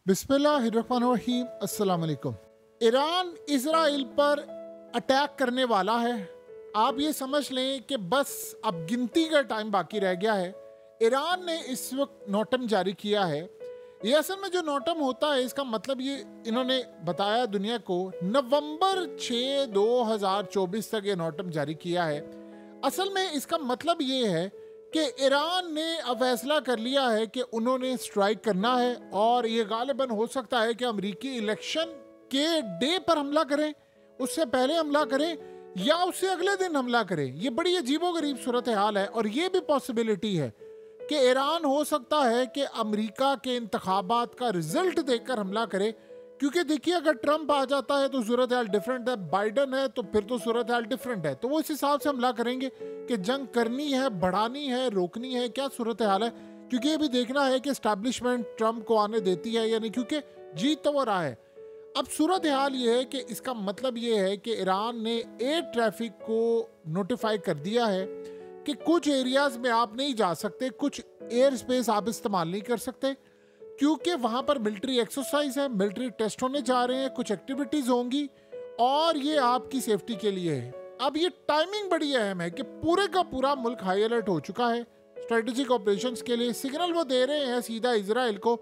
बिस्मिल्लाहिर्रहमानिर्रहीम। अस्सलाम वालेकुम। ईरान इजराइल पर अटैक करने वाला है। आप ये समझ लें कि बस अब गिनती का टाइम बाकी रह गया है। ईरान ने इस वक्त नोटम जारी किया है। ये असल में जो नोटम होता है इसका मतलब ये इन्होंने बताया दुनिया को, नवंबर 6 2024 तक ये नोटम जारी किया है। असल में इसका मतलब ये है कि ईरान ने अब फैसला कर लिया है कि उन्होंने स्ट्राइक करना है और ये गालिबन हो सकता है कि अमेरिकी इलेक्शन के डे पर हमला करें, उससे पहले हमला करें या उससे अगले दिन हमला करें। ये बड़ी अजीबोगरीब सूरत हाल है और ये भी पॉसिबिलिटी है कि ईरान हो सकता है कि अमेरिका के इंतखाबात का रिजल्ट देखकर हमला करे, क्योंकि देखिए अगर ट्रंप आ जाता है तो सूरत हाल डिफरेंट है, बाइडन है तो फिर तो सूरत हाल डिफरेंट है। तो वो इस हिसाब से हमला करेंगे कि जंग करनी है, बढ़ानी है, रोकनी है, क्या सूरत हाल है। क्योंकि ये भी देखना है कि एस्टैब्लिशमेंट ट्रंप को आने देती है या नहीं, क्योंकि जीत तो वो रहा है। अब सूरत हाल ये है कि इसका मतलब ये है कि ईरान ने एयर ट्रैफिक को नोटिफाई कर दिया है कि कुछ एरियाज में आप नहीं जा सकते, कुछ एयर स्पेस आप इस्तेमाल नहीं कर सकते, क्योंकि वहां पर मिलिट्री एक्सरसाइज है, मिलिट्री टेस्ट होने जा रहे हैं, कुछ एक्टिविटीज होंगी और ये आपकी सेफ्टी के लिए है। अब ये टाइमिंग बड़ी अहम है कि पूरे का पूरा मुल्क हाई अलर्ट हो चुका है स्ट्रेटेजिक ऑपरेशंस के लिए। सिग्नल वो दे रहे हैं सीधा इजराइल को।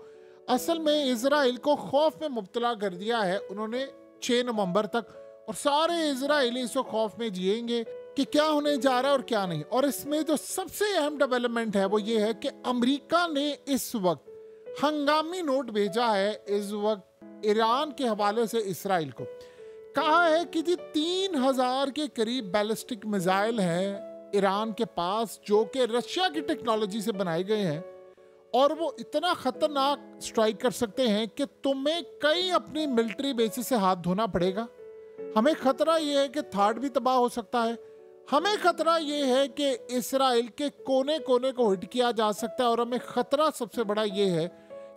असल में इजराइल को खौफ में मुब्तला कर दिया है उन्होंने 6 नवंबर तक, और सारे इजराइली इस खौफ में जिएंगे कि क्या होने जा रहा है और क्या नहीं। और इसमें जो सबसे अहम डेवलपमेंट है वो ये है कि अमेरिका ने इस वक्त हंगामी नोट भेजा है इस वक्त ईरान के हवाले से इसराइल को। कहा है कि जी 3000 के करीब बैलिस्टिक मिसाइल हैं ईरान के पास जो कि रशिया की टेक्नोलॉजी से बनाए गए हैं और वो इतना खतरनाक स्ट्राइक कर सकते हैं कि तुम्हें कई अपनी मिलिट्री बेसिस से हाथ धोना पड़ेगा। हमें खतरा ये है कि थाड भी तबाह हो सकता है। हमें खतरा ये है कि इसराइल के कोने कोने को हिट किया जा सकता है और हमें खतरा सबसे बड़ा ये है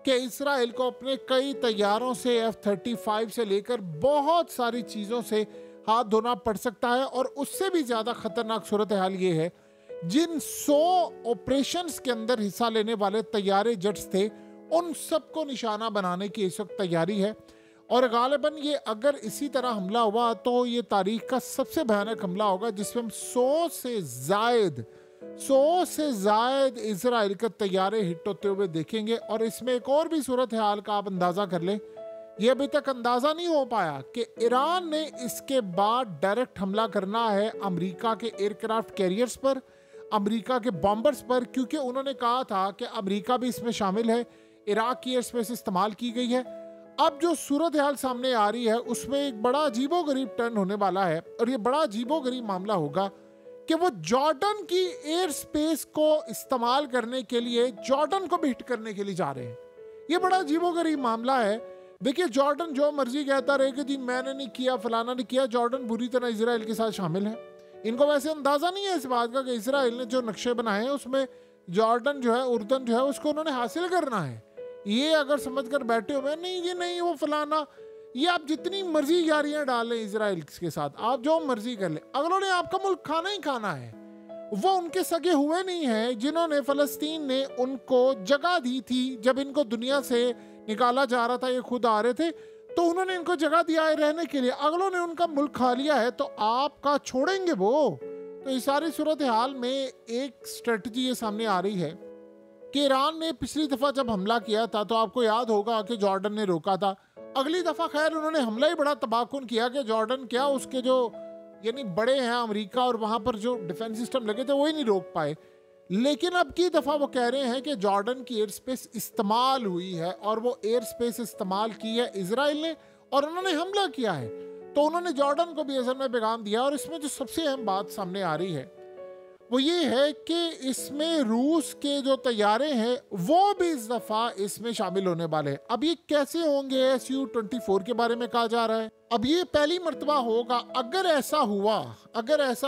कि इसराइल को अपने कई तैयारों से F-35 से लेकर बहुत सारी चीज़ों से हाथ धोना पड़ सकता है। और उससे भी ज़्यादा खतरनाक सूरत हाल ये है, जिन 100 ऑपरेशंस के अंदर हिस्सा लेने वाले तैयारे जेट्स थे उन सबको निशाना बनाने की इस वक्त तैयारी है। और गालिबन ये अगर इसी तरह हमला हुआ तो ये तारीख का सबसे भयानक हमला होगा जिसमें हम 100 से ज़ायद इजराइल के तैयारे हिट होते हुए देखेंगे। और इसमें एक और भी सूरत हाल का आप अंदाज़ा कर लें, ये अभी तक अंदाज़ा नहीं हो पाया कि ईरान ने इसके बाद डायरेक्ट हमला करना है अमेरिका के एयरक्राफ्ट कैरियर्स पर, अमेरिका के बॉम्बर्स पर, क्योंकि उन्होंने कहा था कि अमेरिका भी इसमें शामिल है। इराक की एयर स्पेस इस्तेमाल की गई है। अब जो सूरत हाल सामने आ रही है उसमें एक बड़ा अजीबोगरीब टर्न होने वाला है और ये बड़ा अजीबोगरीब मामला होगा कि वो जॉर्डन की एयर स्पेस को इस्तेमाल करने के लिए जॉर्डन को भी हिट करने के लिए जा रहे हैं। ये बड़ा अजीबोगरीब मामला है। देखिए जॉर्डन जो मर्जी कहता रहे कि जी मैंने नहीं किया, फलाना नहीं किया, जॉर्डन बुरी तरह इजराइल के साथ शामिल है। इनको वैसे अंदाजा नहीं है इस बात का कि इसराइल ने जो नक्शे बनाए हैं उसमें जॉर्डन जो है, उर्दन जो है, उसको उन्होंने हासिल करना है। ये अगर समझ कर बैठे हुए नहीं जी नहीं वो फलाना, ये आप जितनी मर्जी यारियां डालें इजराइल के साथ, आप जो मर्जी कर ले, अगलों ने आपका मुल्क खाना ही खाना है। वो उनके सगे हुए नहीं हैं जिन्होंने फ़लस्तीन ने उनको जगह दी थी। जब इनको दुनिया से निकाला जा रहा था, ये खुद आ रहे थे, तो उन्होंने इनको जगह दिया है रहने के लिए। अगलों ने उनका मुल्क खा लिया है तो आपका छोड़ेंगे वो? तो इस सारी सूरत हाल में एक स्ट्रेटजी ये सामने आ रही है कि ईरान ने पिछली दफ़ा जब हमला किया था तो आपको याद होगा कि जॉर्डन ने रोका था। अगली दफ़ा खैर उन्होंने हमला ही बड़ा तबाहकुन किया कि जॉर्डन क्या उसके जो यानी बड़े हैं अमेरिका और वहाँ पर जो डिफेंस सिस्टम लगे थे वो ही नहीं रोक पाए। लेकिन अब की दफ़ा वो कह रहे हैं कि जॉर्डन की एयर स्पेस इस्तेमाल हुई है और वो एयर स्पेस इस्तेमाल की है इसराइल ने और उन्होंने हमला किया है। तो उन्होंने जॉर्डन को भी असल में पैगाम दिया। और इसमें जो सबसे अहम बात सामने आ रही है वो ये है कि इसमें रूस के जो तैयारे हैं वो भी इस दफ़ा इसमें शामिल होने वाले हैं। अब ये कैसे होंगे, Su-24 के बारे में कहा जा रहा है। अब ये पहली मर्तबा होगा अगर ऐसा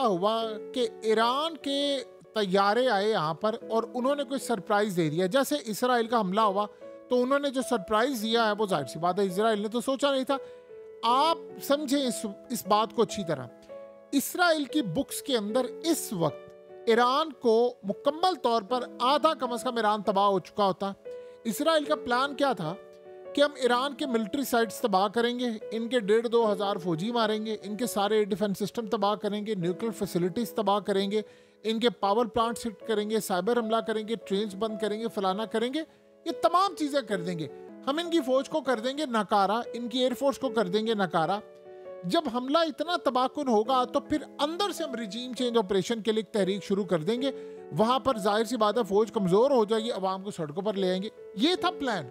हुआ कि ईरान के तैयारे आए यहाँ पर और उन्होंने कोई सरप्राइज दे दिया। जैसे इसराइल का हमला हुआ तो उन्होंने जो सरप्राइज दिया है वो जाहिर सी बात है इसराइल ने तो सोचा नहीं था। आप समझें इस बात को अच्छी तरह, इसराइल की बुक्स के अंदर इस वक्त ईरान को मुकम्मल तौर पर आधा कम से कम ईरान तबाह हो चुका होता। इसराइल का प्लान क्या था कि हम ईरान के मिलिट्री साइट्स तबाह करेंगे, इनके 1,500-2 हज़ार फौजी मारेंगे, इनके सारे डिफेंस सिस्टम तबाह करेंगे, न्यूक्लियर फैसिलिटीज़ तबाह करेंगे, इनके पावर प्लांट्स हिट करेंगे, साइबर हमला करेंगे, ट्रेन्स बंद करेंगे, फलाना करेंगे, ये तमाम चीज़ें कर देंगे। हम इनकी फ़ौज को कर देंगे नकारा, इनकी एयरफोर्स को कर देंगे नकारा। जब हमला इतना तबाहकुन होगा तो फिर अंदर से हम रिजीम चेंज ऑपरेशन के लिए तहरीक शुरू कर देंगे। वहाँ पर जाहिर सी बात है फ़ौज कमज़ोर हो जाएगी, अवाम को सड़कों पर ले आएंगे। ये था प्लान,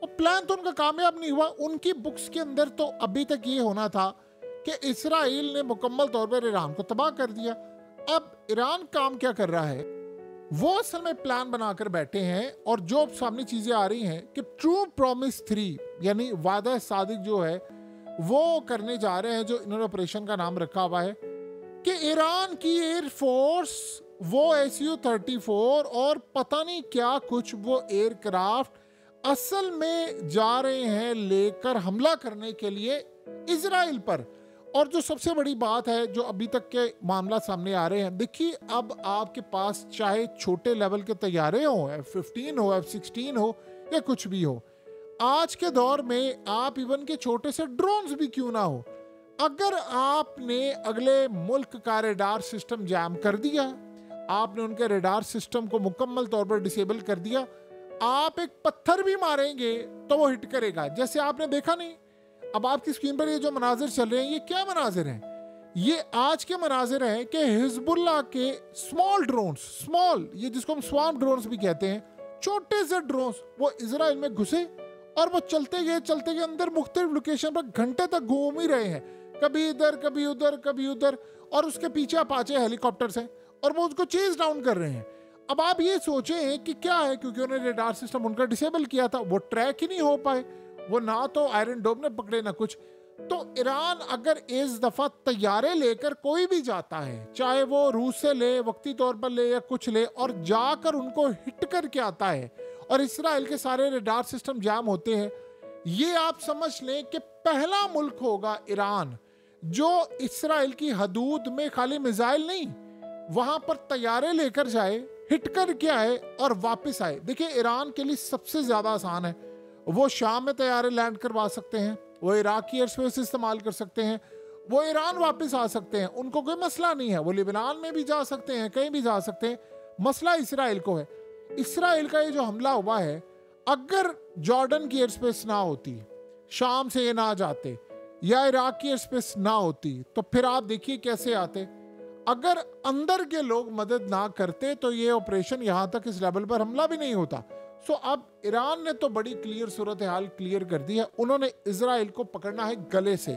और प्लान तो उनका कामयाब नहीं हुआ। उनकी बुक्स के अंदर तो अभी तक ये होना था कि इसराइल ने मुकम्मल तौर पर ईरान को तबाह कर दिया। अब ईरान काम क्या कर रहा है, वो असल में प्लान बनाकर बैठे हैं, और जो सामने चीजें आ रही हैं कि ट्रू प्रॉमिस 3 यानी वादा सादिक जो है वो करने जा रहे हैं, जो इन्होंने ऑपरेशन का नाम रखा हुआ है कि ईरान की एयरफोर्स वो SU-34 और पता नहीं क्या कुछ वो एयरक्राफ्ट असल में जा रहे हैं लेकर हमला करने के लिए इजराइल पर। और जो सबसे बड़ी बात है, जो अभी तक के मामला सामने आ रहे हैं, देखिए अब आपके पास चाहे छोटे लेवल के तैयारे हो, F-15 हो, F-16 हो या कुछ भी हो, आज के दौर में आप इवन के छोटे से ड्रोन्स भी क्यों ना हो, अगर आपने अगले मुल्क का रेडार सिस्टम जैम कर दिया, आपने उनके रेडार सिस्टम को मुकम्मल तौर पर डिसेबल कर दिया, आप एक पत्थर भी मारेंगे तो वो हिट करेगा। जैसे आपने देखा नहीं, अब आपकी स्क्रीन पर ये जो मनाजिर चल रहे हैं, ये क्या मनाजिर हैं? ये आज के मनाजिर हैं कि हिजबुल्लाह के स्मॉल ड्रोन्स, स्मॉल, ये जिसको हम स्वाम ड्रोन्स भी कहते हैं, छोटे से ड्रोन्स, वो इजराइल में घुसे और वो चलते गए अंदर मुख्तलिफ लोकेशन पर घंटे तक घूम ही रहे हैं, कभी इधर कभी उधर कभी उधर, और उसके पीछे अपाचे हेलीकॉप्टर्स हैं और वो उसको चेज डाउन कर रहे हैं। अब आप ये सोचें कि क्या है, क्योंकि उन्होंने रेडार सिस्टम उनका डिसेबल किया था, वो ट्रैक ही नहीं हो पाए, वो ना तो आयरन डोम ने पकड़े ना कुछ। तो ईरान अगर इस दफा तैयारे लेकर कोई भी जाता है, चाहे वो रूस से ले, वक्ती तौर पर ले या कुछ ले, और जाकर उनको हिट करके आता है और इसराइल के सारे रेडार सिस्टम जाम होते हैं, ये आप समझ लें कि पहला मुल्क होगा ईरान जो इसराइल की हदूद में खाली मिसाइल नहीं, वहां पर तैयारे लेकर जाए, हिट करके आए और वापस आए। देखिए ईरान के लिए सबसे ज्यादा आसान है, वो शाम में तैयारे लैंड करवा सकते हैं, वो इराक की एयर स्पेस इस्तेमाल कर सकते हैं, वो ईरान वापस आ सकते हैं, उनको कोई मसला नहीं है, वो लिबनान में भी जा सकते हैं, कहीं भी जा सकते हैं। मसला इसराइल को है। इसराइल का ये जो हमला हुआ है, अगर जॉर्डन की एयर स्पेस ना होती, शाम से ये ना जाते, या इराक की एयर स्पेस ना होती, तो फिर आप देखिए कैसे आते। अगर अंदर के लोग मदद ना करते तो ये ऑपरेशन यहां तक इस लेवल पर हमला भी नहीं होता। सो अब ईरान ने तो बड़ी क्लियर सूरत हाल क्लियर कर दी है, उन्होंने इजराइल को पकड़ना है गले से।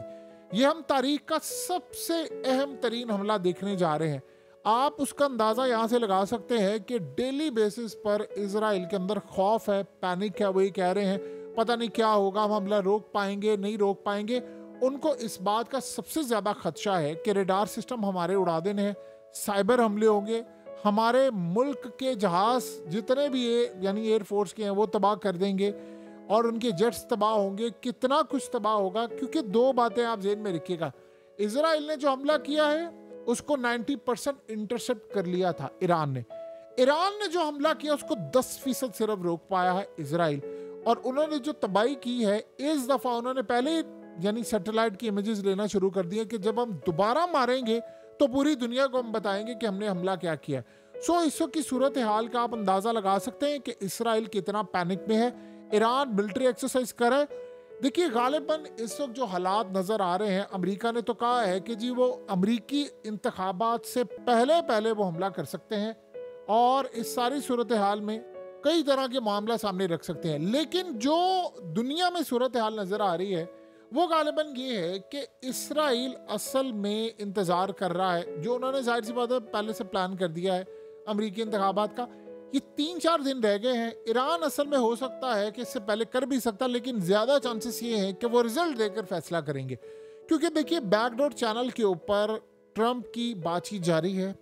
ये हम तारीख का सबसे अहम तरीन हमला देखने जा रहे हैं। आप उसका अंदाजा यहां से लगा सकते हैं कि डेली बेसिस पर इजराइल के अंदर खौफ है, पैनिक है। वही कह रहे हैं पता नहीं क्या होगा, हम हमला रोक पाएंगे नहीं रोक पाएंगे। उनको इस बात का सबसे ज्यादा खदशा है कि रेडार सिस्टम हमारे उड़ा देने हैं, साइबर हमले होंगे, हमारे मुल्क के जहाज जितने भी यानी एयरफोर्स के हैं वो तबाह कर देंगे, और उनके जेट्स तबाह होंगे, कितना कुछ तबाह होगा। क्योंकि दो बातें आप जेहन में रखिएगा, इजराइल ने जो हमला किया है उसको 90% इंटरसेप्ट कर लिया था ईरान ने। ईरान ने जो हमला किया उसको 10% सिर्फ रोक पाया है इजराइल। और उन्होंने जो तबाही की है, इस दफा उन्होंने पहले यानी सैटेलाइट की इमेजेस लेना शुरू कर दिए कि जब हम दोबारा मारेंगे तो पूरी दुनिया को हम बताएंगे कि हमने हमला क्या किया। सो इस वक्त की सूरत हाल का आप अंदाजा लगा सकते हैं कि इसराइल कितना पैनिक में है। ईरान मिलिट्री एक्सरसाइज करे। देखिए गालिबन इस वक्त जो हालात नजर आ रहे हैं, अमेरिका ने तो कहा है कि जी वो अमेरिकी इंतखाबात से पहले वो हमला कर सकते हैं और इस सारी सूरत हाल में कई तरह के मामला सामने रख सकते हैं। लेकिन जो दुनिया में सूरत हाल नजर आ रही है वो गालिबन ये है कि इसराइल असल में इंतजार कर रहा है, जो उन्होंने जाहिर सी बात है पहले से प्लान कर दिया है अमेरिकी इंतखाबात का। ये 3-4 दिन रह गए हैं। ईरान असल में हो सकता है कि इससे पहले कर भी सकता, लेकिन ज्यादा चांसेस ये हैं कि वो रिजल्ट देकर फैसला करेंगे। क्योंकि देखिए बैकडोर चैनल के ऊपर ट्रंप की बातचीत जारी है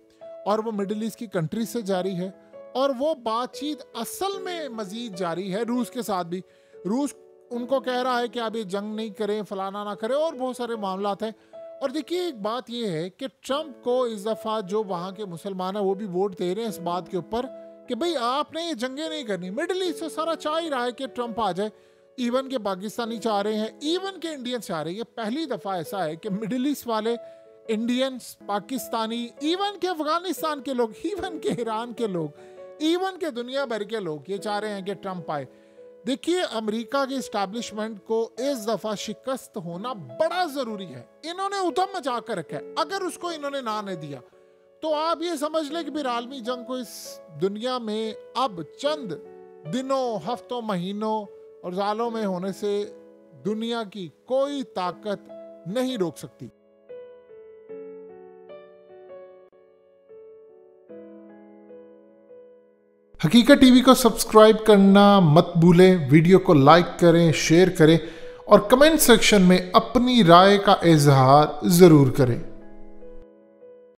और वो मिडिल ईस्ट की कंट्री से जारी है, और वो बातचीत असल में मजीद जारी है रूस के साथ भी। रूस उनको कह रहा है कि आप ये जंग नहीं करें, फलाना ना करें, और बहुत सारे मामला हैं। और देखिए एक बात ये है कि ट्रंप को इस दफ़ा जो वहाँ के मुसलमान हैं वो भी वोट दे रहे हैं इस बात के ऊपर कि भाई आपने ये जंगें नहीं करनी। मिडिल ईस्ट से सारा चाह ही रहा है कि ट्रंप आ जाए। इवन के पाकिस्तानी चाह रहे हैं, इवन के इंडियंस चाह रहे हैं। ये पहली दफ़ा ऐसा है कि मिडिल ईस्ट वाले, इंडियंस, पाकिस्तानी, इवन के अफगानिस्तान के लोग, इवन के ईरान के लोग, इवन के दुनिया भर के लोग ये चाह रहे हैं कि ट्रंप आए। देखिए, अमेरिका के इस्टेब्लिशमेंट को इस दफ़ा शिकस्त होना बड़ा ज़रूरी है। इन्होंने उधम मचा कर रखा है। अगर उसको इन्होंने ना नहीं दिया तो आप ये समझ लें कि फिर आलमी जंग को इस दुनिया में अब चंद दिनों, हफ्तों, महीनों और सालों में होने से दुनिया की कोई ताकत नहीं रोक सकती। हकीकत टीवी को सब्सक्राइब करना मत भूलें, वीडियो को लाइक करें, शेयर करें और कमेंट सेक्शन में अपनी राय का इजहार ज़रूर करें।